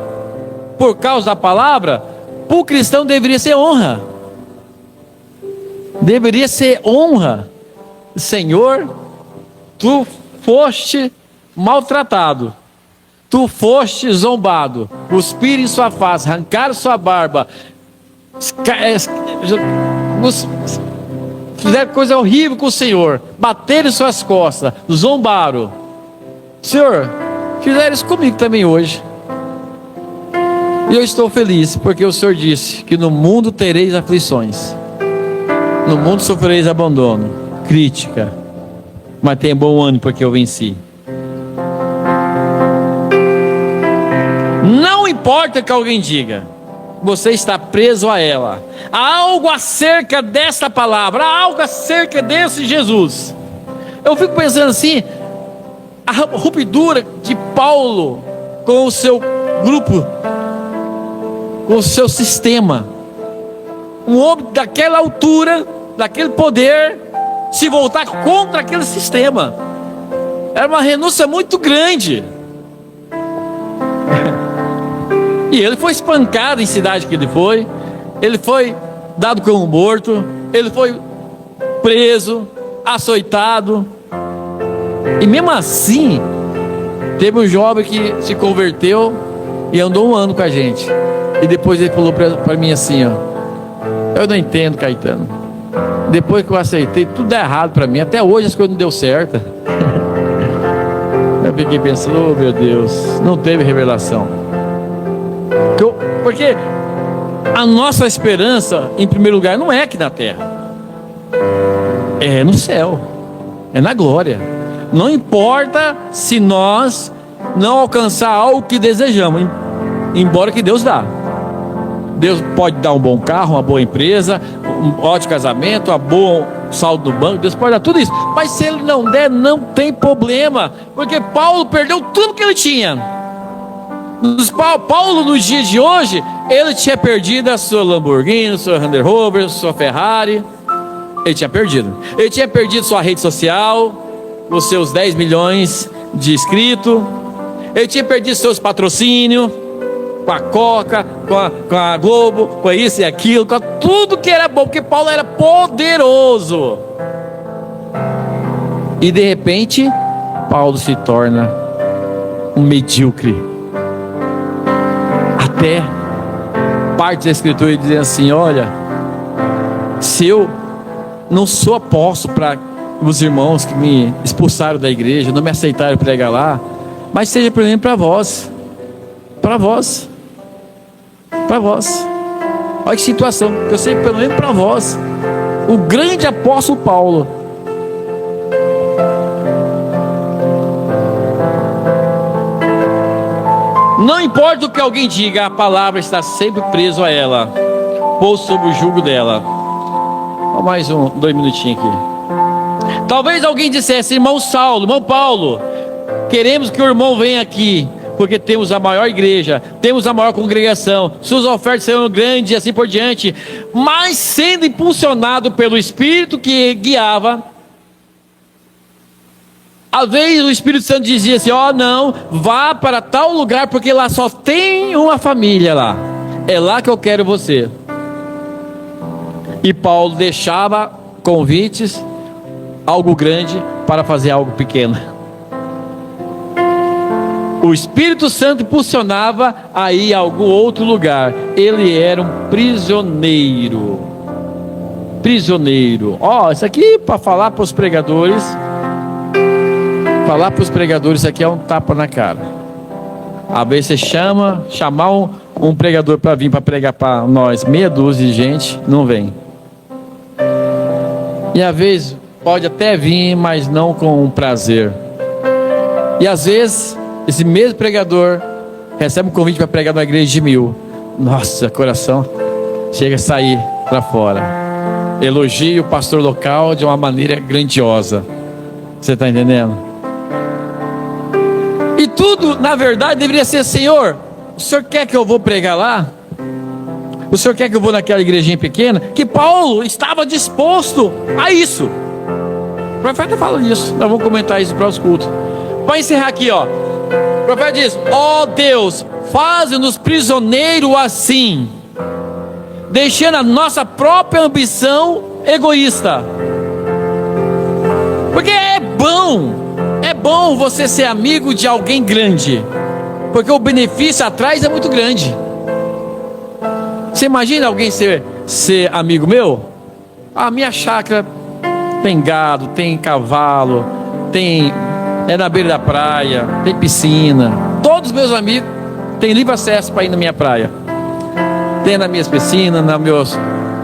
por causa da palavra, para o cristão deveria ser honra. Deveria ser honra. Senhor, tu foste maltratado, tu foste zombado, cuspiram em sua face, arrancaram sua barba, fizeram coisa horrível com o Senhor, bateram em suas costas, zombaram. Senhor, fizeram isso comigo também hoje, e eu estou feliz, porque o Senhor disse que no mundo tereis aflições, no mundo sofrereis abandono, crítica, mas tenha bom ânimo, porque eu venci. Não importa o que alguém diga, você está preso a ela. Há algo acerca desta palavra, há algo acerca desse Jesus. Eu fico pensando assim, a ruptura de Paulo com o seu grupo, com o seu sistema. Um homem daquela altura, daquele poder, se voltar contra aquele sistema, era uma renúncia muito grande. E ele foi espancado em cidade que ele foi dado como morto, ele foi preso, açoitado, e mesmo assim, teve um jovem que se converteu e andou um ano com a gente, e depois ele falou para mim assim, ó: eu não entendo, Caetano, depois que eu aceitei, tudo dá errado para mim, até hoje as coisas não deu certo. Eu fiquei pensando, oh meu Deus, não teve revelação. Porque a nossa esperança, em primeiro lugar, não é aqui na terra, é no céu, é na glória. Não importa se nós não alcançar algo que desejamos, embora que Deus dá. Deus pode dar um bom carro, uma boa empresa, um ótimo casamento, um bom saldo do banco, Deus pode dar tudo isso, mas se Ele não der, não tem problema, porque Paulo perdeu tudo que ele tinha. Paulo, nos dias de hoje, ele tinha perdido a sua Lamborghini, sua Land Rover, sua Ferrari. Ele tinha perdido sua rede social, os seus 10 milhões de inscritos. Ele tinha perdido seus patrocínios com a Coca, com a Globo, com isso e aquilo, com tudo que era bom, porque Paulo era poderoso. E de repente, Paulo se torna um medíocre. Até parte da escritura diz assim: olha, se eu não sou apóstolo para os irmãos que me expulsaram da igreja, não me aceitaram pregar lá, mas seja pelo menos para vós, olha que situação, eu sei pelo menos para vós, o grande apóstolo Paulo. Não importa o que alguém diga, a palavra está sempre preso a ela, ou sob o jugo dela. Mais 2 minutinhos aqui. Talvez alguém dissesse: irmão Saulo, irmão Paulo, queremos que o irmão venha aqui, porque temos a maior igreja, temos a maior congregação, suas ofertas serão grandes e assim por diante. Mas sendo impulsionado pelo Espírito que guiava, às vezes o Espírito Santo dizia assim: ó, não, vá para tal lugar, porque lá só tem uma família lá, é lá que eu quero você. E Paulo deixava convites, algo grande, para fazer algo pequeno. O Espírito Santo impulsionava a ir a algum outro lugar. Ele era um prisioneiro. Ó, isso aqui para falar para os pregadores. Falar para os pregadores, isso aqui é um tapa na cara. Às vezes você chamar um pregador para vir para pregar para nós, meia dúzia de gente, não vem. E às vezes pode até vir, mas não com prazer. E às vezes esse mesmo pregador recebe um convite para pregar numa igreja de 1000. Nossa, coração chega a sair para fora. Elogia o pastor local de uma maneira grandiosa. Você está entendendo? E tudo, na verdade, deveria ser: Senhor, o Senhor quer que eu vou pregar lá? O Senhor quer que eu vou naquela igrejinha pequena? Que Paulo estava disposto a isso. O profeta fala disso. Nós vamos comentar isso no próximo culto. Para encerrar aqui, ó. O profeta diz: ó Deus, faze-nos prisioneiro assim, deixando a nossa própria ambição egoísta. Porque é bom você ser amigo de alguém grande, porque o benefício atrás é muito grande. Você imagina alguém ser amigo meu? A minha chácara tem gado, tem cavalo, é na beira da praia, tem piscina. Todos os meus amigos têm livre acesso para ir na minha praia. Tem nas minhas piscinas,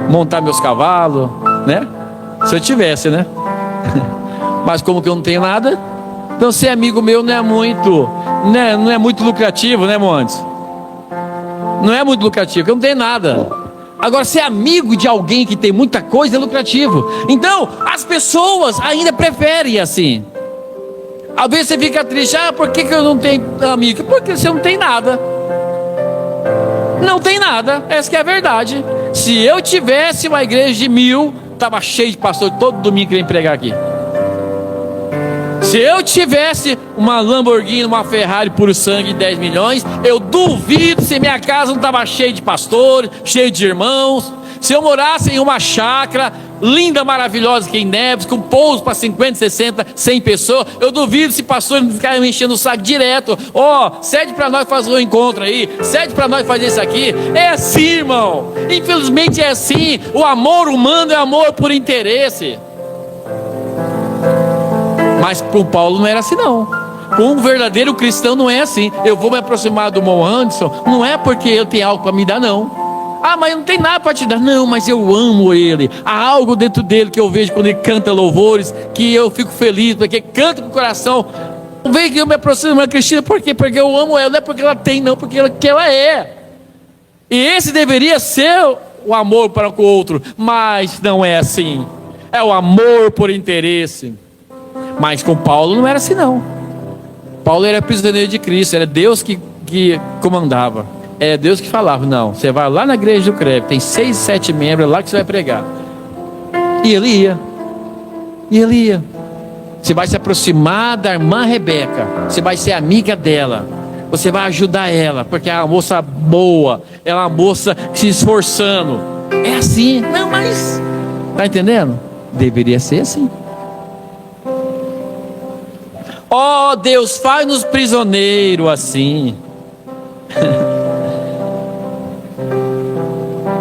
montar meus cavalos, né? Se eu tivesse, né? Mas como que eu não tenho nada, então ser amigo meu não é muito lucrativo, né, Montes? Não é muito lucrativo, porque eu não tenho nada. Agora, ser amigo de alguém que tem muita coisa é lucrativo. Então, as pessoas ainda preferem assim. Às vezes você fica triste: por que eu não tenho amigo? Porque você não tem nada. Não tem nada, essa que é a verdade. Se eu tivesse uma igreja de 1000, estava cheio de pastores todo domingo querendo pregar aqui. Se eu tivesse uma Lamborghini, uma Ferrari puro sangue de 10 milhões, eu duvido se minha casa não estava cheia de pastores, cheia de irmãos. Se eu morasse em uma chácara linda, maravilhosa aqui em Neves, com pouso para 50, 60, 100 pessoas, eu duvido se pastores não ficarem me enchendo o saco direto: cede para nós fazer um encontro aí, cede para nós fazer isso aqui. É assim, irmão. Infelizmente é assim. O amor humano é amor por interesse. Mas com Paulo não era assim, não. Com um verdadeiro cristão não é assim. Eu vou me aproximar do irmão Anderson, não é porque eu tenho algo para me dar, não. Mas não tem nada para te dar. Não, mas eu amo ele. Há algo dentro dele que eu vejo quando ele canta louvores, que eu fico feliz, porque canta com o coração. Não vem que eu me aproximo da Cristina, por quê? Porque eu amo ela, não é porque ela tem, não, porque ela é. E esse deveria ser o amor para com o outro, mas não é assim. É o amor por interesse. Mas com Paulo não era assim, não. Paulo era prisioneiro de Cristo, era Deus que comandava, era Deus que falava: não, você vai lá na igreja do CREB, tem 6, 7 membros, é lá que você vai pregar. E ele ia. Você vai se aproximar da irmã Rebeca, você vai ser amiga dela, você vai ajudar ela, porque é uma moça boa, é uma moça se esforçando. É assim. Não, mas tá entendendo? Deveria ser assim. Ó Deus, faz-nos prisioneiro assim,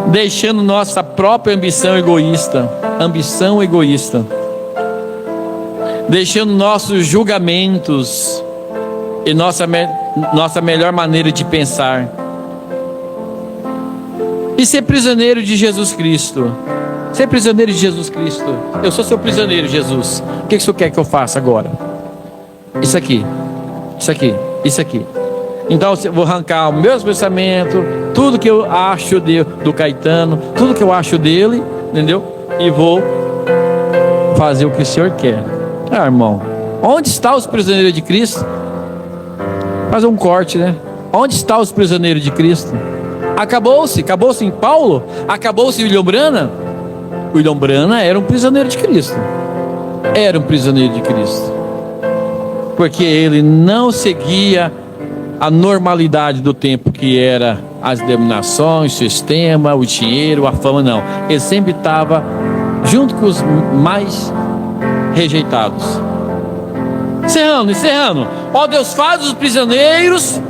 deixando nossa própria ambição egoísta, deixando nossos julgamentos e nossa melhor maneira de pensar, e ser prisioneiro de Jesus Cristo. Ser prisioneiro de Jesus Cristo. Eu sou seu prisioneiro, Jesus. O que o Senhor quer que eu faça agora? Isso aqui. Então eu vou arrancar os meus pensamentos, tudo que eu acho do Caetano, tudo que eu acho dele, entendeu? E vou fazer o que o Senhor quer. Irmão, onde estão os prisioneiros de Cristo? Fazer um corte, né? Onde estão os prisioneiros de Cristo? Acabou-se em Paulo? Acabou-se em William Branham? William Branham era um prisioneiro de Cristo. Porque ele não seguia a normalidade do tempo, que era as denominações, o sistema, o dinheiro, a fama, não. Ele sempre estava junto com os mais rejeitados. Encerrando. Ó Deus, faz os prisioneiros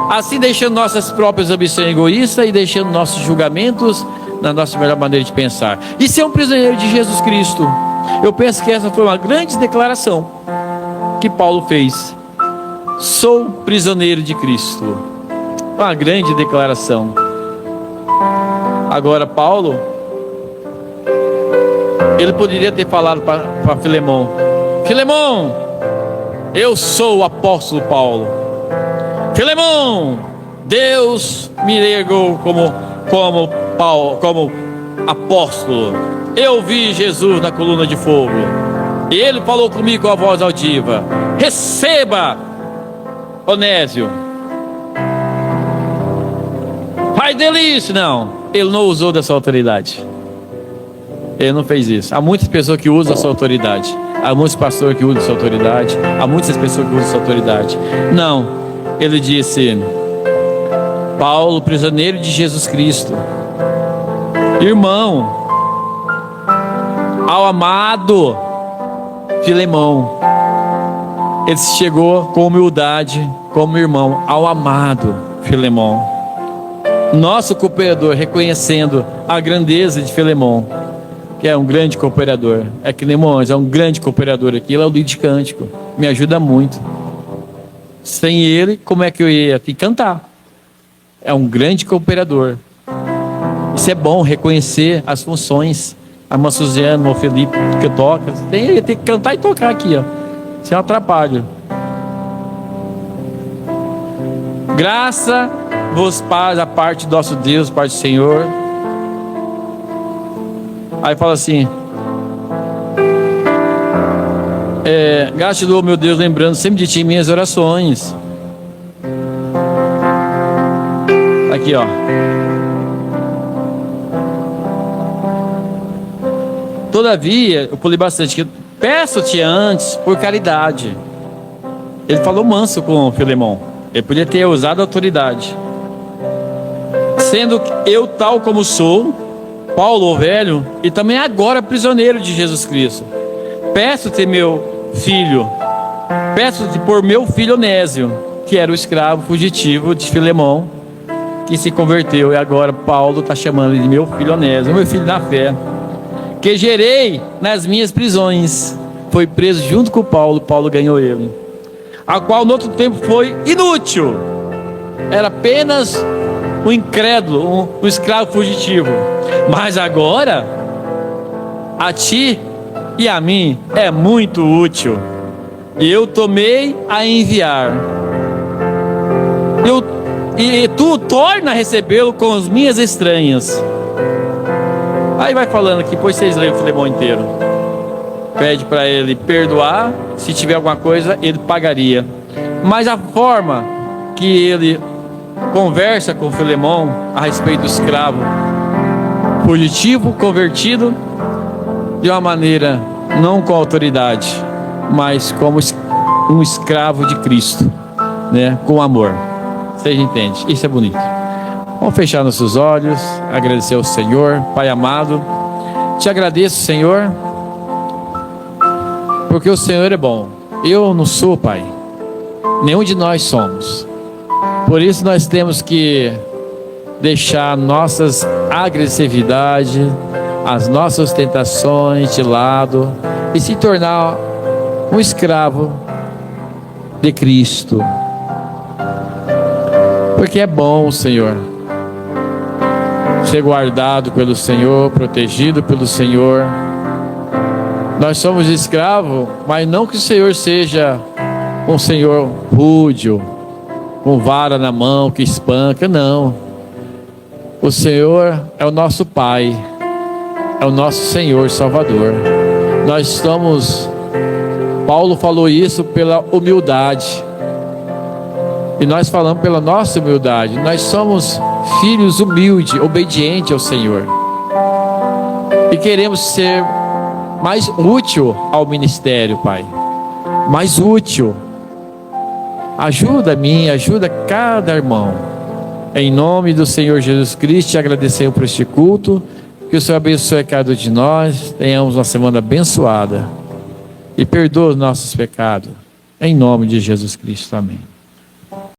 assim, deixando nossas próprias ambições egoístas e deixando nossos julgamentos na nossa melhor maneira de pensar. E ser um prisioneiro de Jesus Cristo. Eu penso que essa foi uma grande declaração que Paulo fez. Sou prisioneiro de Cristo. Uma grande declaração. Agora Paulo Ele poderia ter falado para Filemão: Filemão, eu sou o apóstolo Paulo. Filemão, Deus me legou como apóstolo. Eu vi Jesus na coluna de fogo. E ele falou comigo com a voz altiva: receba, Onésio. Faz dele isso. Não, ele não usou dessa autoridade. Ele não fez isso. Há muitas pessoas que usam essa autoridade. Há muitos pastores que usam essa autoridade. Há muitas pessoas que usam essa autoridade. Não, ele disse: Paulo, prisioneiro de Jesus Cristo, irmão, ao amado Filemão. Ele chegou com humildade, como irmão, ao amado Filemão, nosso cooperador, reconhecendo a grandeza de Filemão, que é um grande cooperador. É que nem Moisés, é um grande cooperador aqui. Ele é o líder de cântico, me ajuda muito. Sem ele, como é que eu ia ter que cantar? É um grande cooperador. Isso é bom, reconhecer as funções. A irmã Suzana, o Felipe que toca, tem que cantar e tocar aqui, ó. Isso é um atrapalho. Graça vos paz a parte do nosso Deus, parte do Senhor. Aí fala assim: graças te dou, meu Deus, lembrando sempre de ti em minhas orações. Aqui, ó. Todavia, eu pulei bastante, que peço-te antes por caridade. Ele falou manso com Filemão. Ele podia ter usado a autoridade. Sendo eu tal como sou, Paulo, o velho, e também agora prisioneiro de Jesus Cristo. Peço-te, meu filho, peço-te por meu filho Onésio, que era o escravo fugitivo de Filemão, que se converteu, e agora Paulo está chamando ele de meu filho Onésio, meu filho na fé, que gerei nas minhas prisões. Foi preso junto com Paulo, Paulo ganhou ele, a qual no outro tempo foi inútil, era apenas um incrédulo, um escravo fugitivo, mas agora a ti e a mim é muito útil, e eu tomei a enviar, e tu torna a recebê-lo com as minhas estranhas. Aí vai falando aqui, depois vocês leem o Filemão inteiro. Pede para ele perdoar, se tiver alguma coisa ele pagaria, mas a forma que ele conversa com Filemão a respeito do escravo fugitivo convertido, de uma maneira não com autoridade, mas como um escravo de Cristo, né? Com amor. Vocês entendem? Isso é bonito. Vamos fechar nossos olhos, agradecer ao Senhor. Pai amado, te agradeço, Senhor, porque o Senhor é bom. Eu não sou, Pai, nenhum de nós somos. Por isso nós temos que deixar nossas agressividades, as nossas tentações de lado e se tornar um escravo de Cristo. Porque é bom, Senhor, ser guardado pelo Senhor, protegido pelo Senhor. Nós somos escravos, mas não que o Senhor seja um Senhor rude, com vara na mão, que espanca, não. O Senhor é o nosso Pai, é o nosso Senhor Salvador. Nós somos, Paulo falou isso pela humildade, e nós falamos pela nossa humildade. Nós somos filhos humildes, obedientes ao Senhor, e queremos ser mais útil ao ministério, Pai, mais útil. Ajuda a mim, ajuda cada irmão, em nome do Senhor Jesus Cristo. Te agradecemos por este culto, que o Senhor abençoe cada um de nós, tenhamos uma semana abençoada, e perdoa os nossos pecados, em nome de Jesus Cristo, amém.